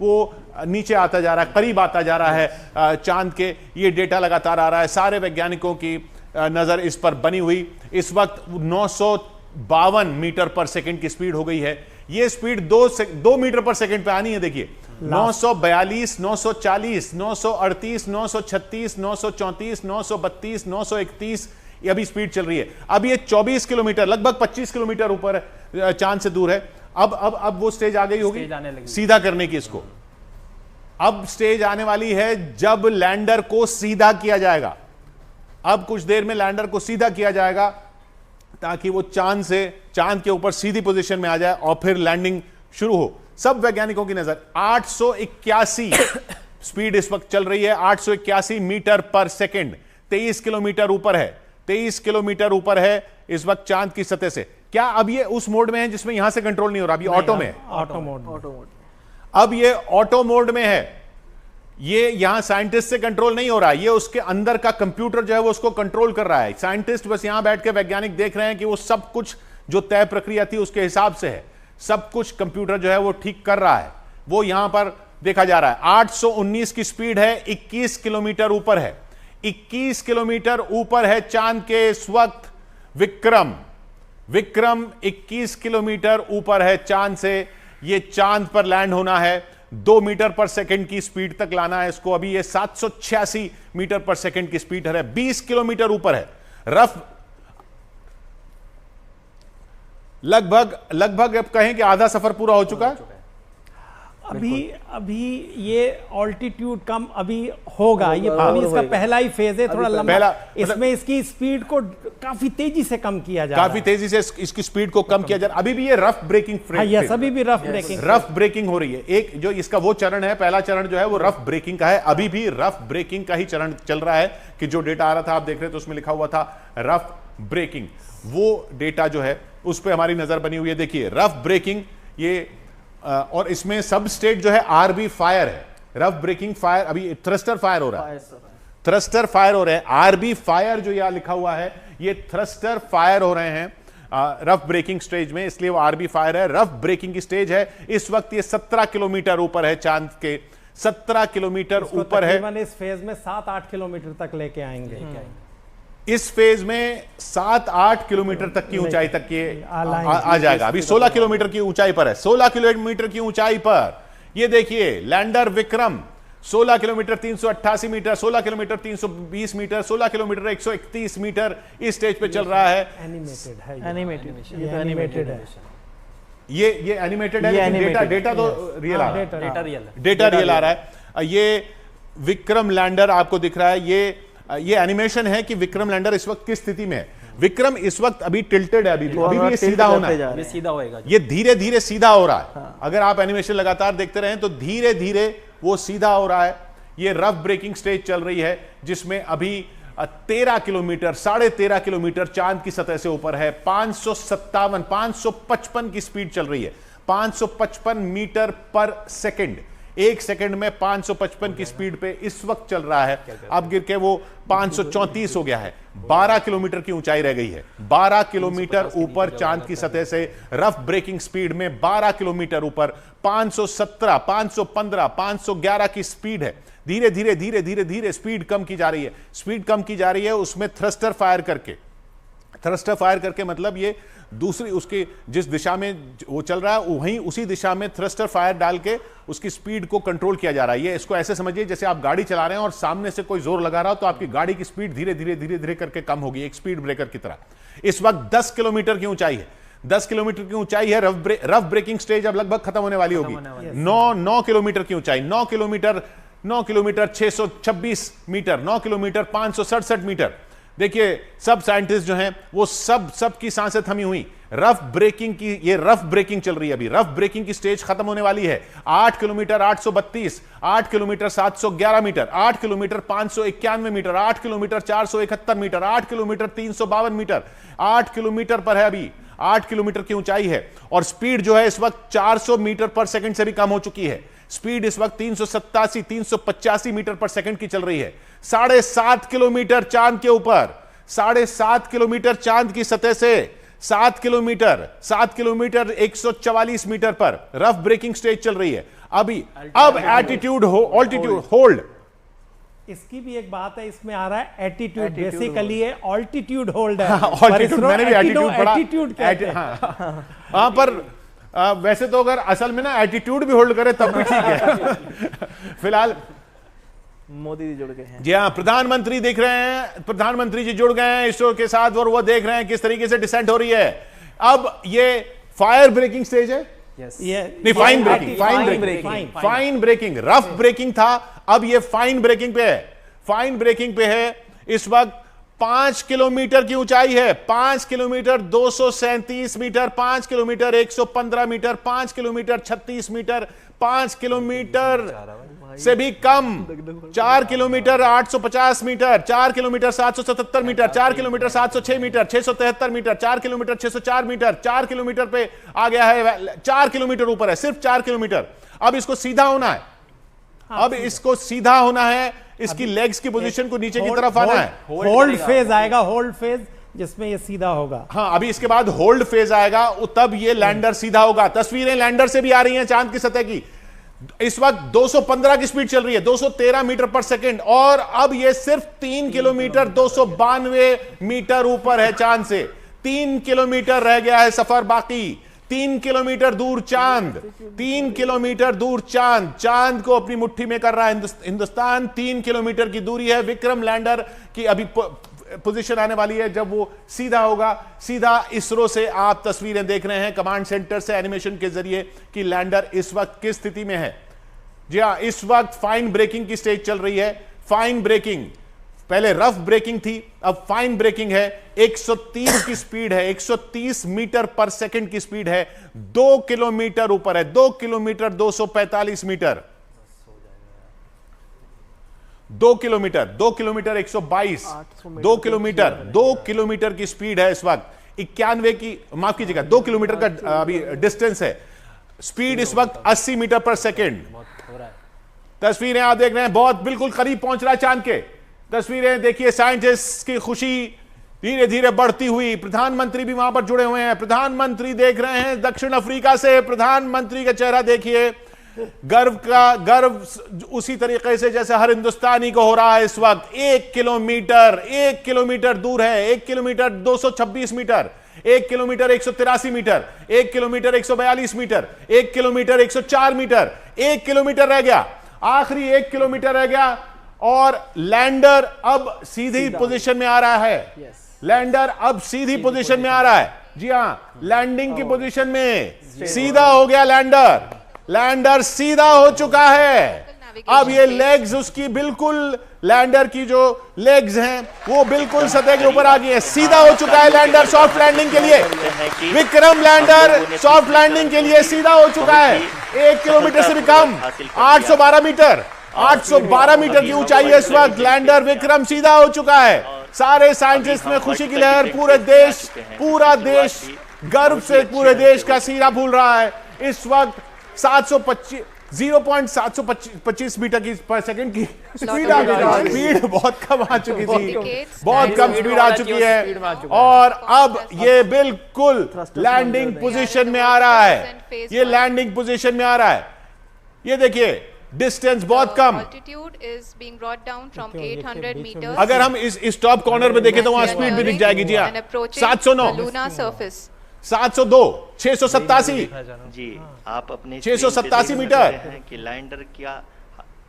वो नीचे आता जा रहा है, करीब आता जा रहा है चांद के। ये डेटा लगातार आ रहा है, सारे वैज्ञानिकों की नजर इस पर बनी हुई। इस वक्त 952 मीटर पर सेकंड की स्पीड हो गई है। ये स्पीड 2 मीटर पर सेकंड पे आनी है। देखिए 942, 940, 938, 936, 934, 932, 931 ये अभी स्पीड चल रही है। अब ये 24 किलोमीटर, लगभग 25 किलोमीटर ऊपर चांद से दूर है। अब वो स्टेज आ गई होगी सीधा करने की। इसको अब स्टेज आने वाली है जब लैंडर को सीधा किया जाएगा। अब कुछ देर में लैंडर को सीधा किया जाएगा ताकि वो चांद के ऊपर सीधी पोजीशन में आ जाए और फिर लैंडिंग शुरू हो। सब वैज्ञानिकों की नजर 881 स्पीड इस वक्त चल रही है, 881 मीटर पर सेकंड, 23 किलोमीटर ऊपर है, 23 किलोमीटर ऊपर है इस वक्त चांद की सतह से। क्या अब ये उस मोड में है जिसमें यहां से कंट्रोल नहीं हो रहा? अभी ऑटो में है, ऑटो मोड। अब ये ऑटो मोड में है। ये यहां साइंटिस्ट से कंट्रोल नहीं हो रहा है, ये उसके अंदर का कंप्यूटर जो है वो उसको कंट्रोल कर रहा है। साइंटिस्ट बस यहां बैठ के वैज्ञानिक देख रहे हैं कि वो सब कुछ जो तय प्रक्रिया थी उसके हिसाब से है। सब कुछ कंप्यूटर जो है वो ठीक कर रहा है, वो यहां पर देखा जा रहा है। 819 की स्पीड है, 21 किलोमीटर ऊपर है, 21 किलोमीटर ऊपर है चांद के इस वक्त विक्रम 21 किलोमीटर ऊपर है चांद से। ये चांद पर लैंड होना है, 2 मीटर पर सेकंड की स्पीड तक लाना है इसको। अभी ये 786 मीटर पर सेकंड की स्पीड है, 20 किलोमीटर ऊपर है। रफ लगभग अब कहें कि आधा सफर पूरा हो चुका है। अभी ये ऑल्टीट्यूड कम अभी होगा, ये अभी इसका पहला ही फेज है, थोड़ा लंबा। इसमें इसकी स्पीड को काफी तेजी से कम किया जा रहा है, काफी तेजी से इसकी स्पीड को कम किया जा रहा है। अभी भी ये रफ ब्रेकिंग अभी भी रफ ब्रेकिंग हो रही है। एक जो इसका वो चरण है, पहला चरण जो है वो रफ ब्रेकिंग का है। अभी भी रफ ब्रेकिंग का ही चरण चल रहा है कि जो डेटा आ रहा था आप देख रहे थे उसमें लिखा हुआ था रफ ब्रेकिंग। वो डेटा जो है उस पर हमारी नजर बनी हुई है। देखिए रफ ब्रेकिंग ये और इसमें सब स्टेट जो है आरबी फायर है। रफ ब्रेकिंग फायर, अभी थ्रस्टर फायर हो रहा है, थ्रस्टर फायर हो रहे हैं। आरबी फायर जो यहां लिखा हुआ है ये थ्रस्टर फायर हो रहे हैं रफ ब्रेकिंग स्टेज में, इसलिए वो आरबी फायर है। रफ ब्रेकिंग की स्टेज है इस वक्त। ये 17 किलोमीटर ऊपर है चांद के, 17 किलोमीटर ऊपर है। इस फेज में 7-8 किलोमीटर तक लेके आएंगे। इस फेज में 7-8 किलोमीटर तक की ऊंचाई तक ये आ जाएगा। अभी 16 किलोमीटर की ऊंचाई पर है, 16 किलोमीटर की ऊंचाई पर। ये देखिए lander Vikram 16 kilometre 388 metre, 16 kilometre 320 metre, 16 kilometre 131 metre इस स्टेज पे चल रहा है। एनिमेटेड है, ये एनिमेटेड है। डेटा तो रियल आ रहा है, डेटा रियल आ रहा है। ये विक्रम लैंडर आपको दिख रहा है। ये एनिमेशन है कि विक्रम लैंडर इस वक्त किस स्थिति में है। विक्रम इस वक्त अभी टिल्टेड है, अभी भी ये सीधा होना है, ये सीधा होएगा, ये धीरे धीरे सीधा हो रहा है। अगर आप एनिमेशन लगातार देखते रहें तो धीरे धीरे वो सीधा हो रहा है। ये रफ ब्रेकिंग स्टेज चल रही है जिसमें अभी 13 किलोमीटर, 13.5 किलोमीटर चांद की सतह से ऊपर है। 555 की स्पीड चल रही है, 555 मीटर पर सेकेंड। एक सेकंड में 555 की स्पीड पे इस वक्त चल रहा है। अब गिर के वो 534 हो गया है। 12 किलोमीटर की ऊंचाई रह गई है, 12 किलोमीटर ऊपर चांद की सतह से रफ ब्रेकिंग स्पीड में 12 किलोमीटर ऊपर 517, 515, 511 की स्पीड है। धीरे धीरे धीरे धीरे धीरे स्पीड कम की जा रही है, स्पीड कम की जा रही है। उसमें थ्रस्टर फायर करके मतलब ये दूसरी उसके जिस दिशा में वो चल रहा है वहीं उसी दिशा में थ्रस्टर फायर डाल के उसकी स्पीड को कंट्रोल किया जा रहा है। ये इसको ऐसे समझिए जैसे आप गाड़ी चला रहे हैं और सामने से कोई जोर लगा रहा हो तो आपकी गाड़ी की स्पीड धीरे धीरे धीरे धीरे करके कम होगी, एक स्पीड ब्रेकर की तरह। इस वक्त 10 किलोमीटर की ऊंचाई है, 10 किलोमीटर की ऊंचाई है। रफ ब्रेकिंग स्टेज अब लगभग खत्म होने वाली होगी। 9 किलोमीटर की ऊंचाई, 9 किलोमीटर 626 मीटर, 9 किलोमीटर 567 मीटर। देखिए सब साइंटिस्ट जो हैं वो सब की सांसें थमी हुई। रफ ब्रेकिंग की ये रफ ब्रेकिंग चल रही है। अभी रफ ब्रेकिंग की स्टेज खत्म होने वाली है। 8 kilometre 832, 8 kilometre 711 metre, 8 kilometre 591 metre, 8 kilometre 471 metre, 8 kilometre 352 metre, 8 kilometre पर है अभी, 8 किलोमीटर की ऊंचाई है। और स्पीड जो है इस वक्त 400 मीटर पर सेकंड से भी कम हो चुकी है। स्पीड इस वक्त 387, 385 मीटर पर सेकंड की चल रही है। 7.5 किलोमीटर चांद के ऊपर, 7.5 किलोमीटर चांद की सतह से 7 किलोमीटर 144 मीटर पर रफ ब्रेकिंग स्टेज चल रही है अभी। अब एटीट्यूड ऑल्टीट्यूड होल्ड, इसकी भी एक बात है, इसमें आ रहा है एटीट्यूड, बेसिकली है ऑल्टीट्यूड होल्ड है। ऑल्टीट्यूड, मैंने भी एटीट्यूड पढ़ा। एटीट्यूड हाँ, पर वैसे तो अगर असल में ना एटीट्यूड भी होल्ड करे तब भी ठीक है। फिलहाल मोदी जी जुड़ गए हैं। जी हाँ, प्रधानमंत्री दिख रहे हैं, प्रधानमंत्री जी जुड़ गए हैं इसरो के साथ और वो देख रहे हैं किस तरीके से डिसेंट हो रही है। अब ये फायर ब्रेकिंग स्टेज है, नहीं फाइन ब्रेकिंग, रफ ब्रेकिंग था, अब ये फाइन ब्रेकिंग पे है। फाइन ब्रेकिंग पे है इस वक्त। 5 किलोमीटर की ऊंचाई है, 5 kilometre 237 metre, 5 kilometre 115 metre, 5 kilometre 36 metre, 5 kilometre से भी कम, 4 kilometre 850 metre, 4 kilometre 777 metre, 4 kilometre 706 metre, 673 metre, 4 kilometre 604 metre, 4 kilometre पे आ गया है, 4 किलोमीटर ऊपर है, सिर्फ 4 किलोमीटर। अब इसको सीधा होना है, अब इसको सीधा होना है, इसकी लेग्स की पोजीशन को नीचे की तरफ आना है। होल्ड फेज आएगा, होल्ड फेज जिसमें ये सीधा होगा। हाँ, अभी इसके बाद होल्ड फेज आएगा, तब ये लैंडर सीधा होगा। तस्वीरें लैंडर से भी आ रही हैं चांद की सतह की। इस वक्त 215 की स्पीड चल रही है, 213 मीटर पर सेकंड, और अब ये सिर्फ 3 किलोमीटर 292 मीटर ऊपर है चांद से। 3 किलोमीटर रह गया है सफर बाकी। 3 किलोमीटर दूर चांद, 3 किलोमीटर दूर चांद, चांद को अपनी मुट्ठी में कर रहा है हिंदुस्तान। 3 किलोमीटर की दूरी है। विक्रम लैंडर की अभी पोजीशन आने वाली है जब वो सीधा होगा। सीधा इसरो से आप तस्वीरें देख रहे हैं, कमांड सेंटर से एनिमेशन के जरिए कि लैंडर इस वक्त किस स्थिति में है। जी हां, इस वक्त फाइन ब्रेकिंग की स्टेज चल रही है। फाइन ब्रेकिंग, पहले रफ ब्रेकिंग थी, अब फाइन ब्रेकिंग है। 130 की स्पीड है, 130 मीटर पर सेकंड की स्पीड है। 2 किलोमीटर ऊपर है, 2 किलोमीटर 245 मीटर, 2 किलोमीटर 122, 2 किलोमीटर की स्पीड है इस वक्त। 91 की, माफ कीजिएगा, 2 किलोमीटर का अभी डिस्टेंस है। स्पीड इस वक्त 80 मीटर पर सेकेंड। तस्वीरें आप देख रहे हैं, बहुत बिल्कुल करीब पहुंच रहा है चांद के। तस्वीरें देखिए, साइंटिस्ट की खुशी धीरे धीरे बढ़ती हुई। प्रधानमंत्री भी वहां पर जुड़े हुए हैं, प्रधानमंत्री देख रहे हैं दक्षिण अफ्रीका से। प्रधानमंत्री का चेहरा देखिए, गर्व उसी तरीके से जैसे हर हिंदुस्तानी को हो रहा है इस वक्त। 1 किलोमीटर दूर है, 1 kilometre 226 metre, 1 kilometre 183 metre, 1 kilometre 142 metre, 1 kilometre 104 metre, 1 kilometre रह गया, आखिरी 1 किलोमीटर रह गया और लैंडर अब सीधी पोजीशन में आ रहा है। लैंडर अब सीधी पोजीशन में आ रहा है। जी हां, लैंडिंग की पोजीशन में सीधा हो गया लैंडर। लैंडर सीधा हो चुका है। अब ये लेग्स उसकी बिल्कुल, लैंडर की जो लेग्स हैं वो बिल्कुल सतह के ऊपर आ गई है। सीधा हो चुका है लैंडर सॉफ्ट लैंडिंग के लिए। विक्रम लैंडर सॉफ्ट लैंडिंग के लिए सीधा हो चुका है। 1 किलोमीटर से भी कम, 812 मीटर, 812 मीटर की ऊंचाई है इस वक्त। लैंडर विक्रम सीधा हो चुका है। सारे साइंटिस्ट में खुशी की लहर, पूरा देश गर्व से पूरे देश का सीना फूल रहा है इस वक्त। 0.725 मीटर की पर सेकंड की स्पीड आ गई। स्पीड बहुत कम आ चुकी थी, बहुत कम स्पीड आ चुकी है, और अब ये बिल्कुल लैंडिंग पोजीशन में आ रहा है। ये लैंडिंग पोजीशन में आ रहा है। ये देखिए, डिस्टेंस बहुत कम। अगर हम इस टॉप कॉर्नर पे देखें तो वहां स्पीड भी दिख जाएगी। जी हाँ, 709, 702, 687 जी, आप अपने 687 मीटर कि लैंडर क्या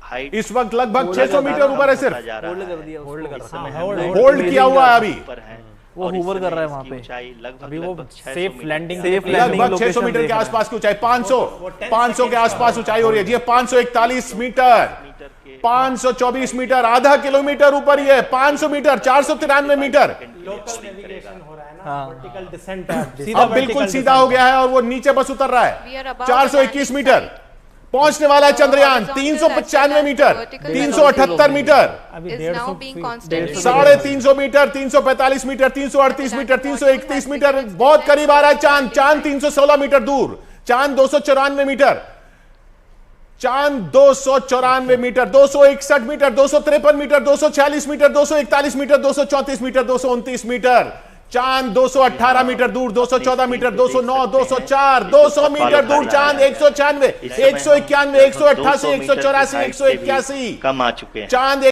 हाइट इस वक्त लगभग 600 मीटर ऊपर है। सिर्फ होल्ड किया हुआ है अभी, वो होवर कर रहा है वहां पे। अभी वो सेफ लैंडिंग, लगभग 600 मीटर के आसपास की ऊंचाई, 500 के आसपास ऊंचाई हो रही है। जी 541 मीटर, 524 मीटर, आधा किलोमीटर ऊपर ही है। 500 मीटर, 493 मीटर। अब बिल्कुल सीधा हो गया है और वो नीचे बस उतर रहा है। 421 मीटर पहुंचने वाला है Chandrayaan. 395 metre, 378 metre, 350 metre, 345 metre, 338 metre, 331 metre, बहुत करीब आ रहा है चांद। चांद 316 मीटर दूर, चांद 294 मीटर, चांद 294 metre, 261 metre, 253 metre, 246 metre, 241 metre, 234 metre, 229 metre. चांद 218 मीटर दूर, 214 मीटर, 209, 204, 200 मीटर दूर चांद, 196, 191, 188, 184, 181, कम आ चुके हैं चांद